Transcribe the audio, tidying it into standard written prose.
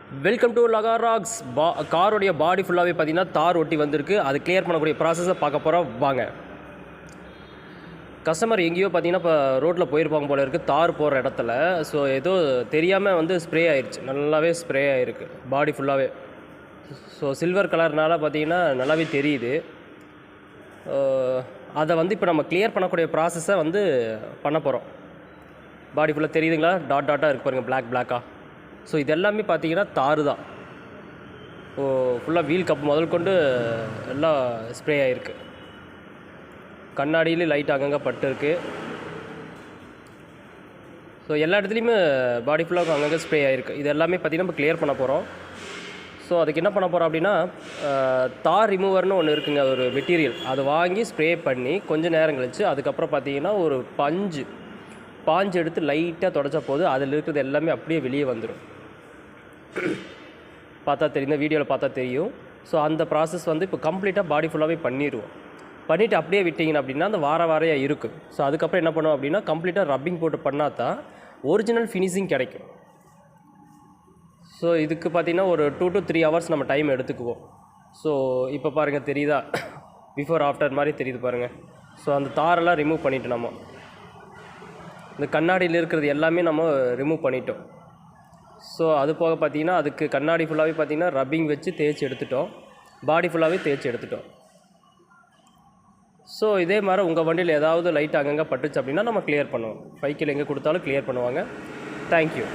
Welcome to லகாராக்ஸ். காரோடைய பாடி ஃபுல்லாகவே பார்த்தீங்கன்னா தார் ஒட்டி வந்திருக்கு. அது கிளியர் பண்ணக்கூடிய ப்ராசஸை பார்க்க போகிறோம் வாங்க. கஸ்டமர் எங்கேயோ பார்த்தீங்கன்னா இப்போ ரோட்டில் போயிருப்பாங்க போல இருக்குது தார் போகிற இடத்துல. ஸோ ஏதோ தெரியாமல் வந்து ஸ்ப்ரே ஆயிடுச்சு, நல்லாவே ஸ்ப்ரே ஆகிருக்கு பாடி ஃபுல்லாகவே. ஸோ சில்வர் கலர்னால பார்த்தீங்கன்னா நல்லாவே தெரியுது. அதை வந்து இப்போ நம்ம கிளியர் பண்ணக்கூடிய ப்ராசஸை வந்து பண்ண போகிறோம். பாடி ஃபுல்லாக தெரியுதுங்களா, டாட் டாட்டாக இருக்குது பாருங்கள், பிளாக்காக. ஸோ இது எல்லாமே பார்த்தீங்கன்னா தாறு தான். ஃபுல்லாக வீல் கப் முதல் கொண்டு எல்லாம் ஸ்ப்ரே ஆகிருக்கு. கண்ணாடியிலே லைட் அங்கங்கே பட்டு இருக்குது. ஸோ எல்லா இடத்துலையுமே பாடி ஃபுல்லாக அங்கங்கே ஸ்ப்ரே ஆகிருக்கு. இது எல்லாமே பார்த்திங்கன்னா நம்ம கிளியர் பண்ண போகிறோம். ஸோ அதுக்கு என்ன பண்ண போகிறோம் அப்படின்னா, தார் ரிமூவர்னு ஒன்று இருக்குங்க, ஒரு மெட்டீரியல். அதை வாங்கி ஸ்ப்ரே பண்ணி கொஞ்சம் நேரம் கழிச்சு அதுக்கப்புறம் பார்த்தீங்கன்னா ஒரு பாஞ்சு எடுத்து லைட்டாக தொடச்சா போது அதில் இருக்கிறது எல்லாமே அப்படியே வெளியே வந்துடும். பார்த்தா தெரியும், இந்த வீடியோவில் பார்த்தா தெரியும். ஸோ அந்த ப்ராசஸ் வந்து இப்போ கம்ப்ளீட்டாக பாடி ஃபுல்லாகவே பண்ணிடுவோம். பண்ணிவிட்டு அப்படியே விட்டிங்கன்னா அப்படின்னா அந்த வாரையாக இருக்கும். ஸோ அதுக்கப்புறம் என்ன பண்ணுவோம் அப்படின்னா கம்ப்ளீட்டாக ரப்பிங் போட்டு பண்ணால் தான் ஒரிஜினல் ஃபினிஷிங் கிடைக்கும். ஸோ இதுக்கு பார்த்திங்கன்னா ஒரு 2 to 3 hours நம்ம டைம் எடுத்துக்குவோம். ஸோ இப்போ பாருங்கள் தெரியுதா, பிஃபோர் ஆஃப்டர் மாதிரி தெரியுது பாருங்கள். ஸோ அந்த தாரெல்லாம் ரிமூவ் பண்ணிவிட்டு நம்ம இந்த கண்ணாடியில் இருக்கிறது எல்லாமே நம்ம ரிமூவ் பண்ணிட்டோம். ஸோ அது போக பார்த்திங்கன்னா அதுக்கு கண்ணாடி ஃபுல்லாகவே பார்த்திங்கன்னா ரப்பிங் வச்சு தேய்ச்சி எடுத்துட்டோம், பாடி ஃபுல்லாகவே தேய்ச்சி எடுத்துட்டோம். ஸோ இதே மாதிரி உங்கள் வண்டியில் ஏதாவது லைட் அங்கங்கே பட்டுச்சு அப்படின்னா நம்ம கிளியர் பண்ணுவோம். பைக்கில் எங்கே கொடுத்தாலும் கிளியர் பண்ணுவாங்க. தேங்க்யூ.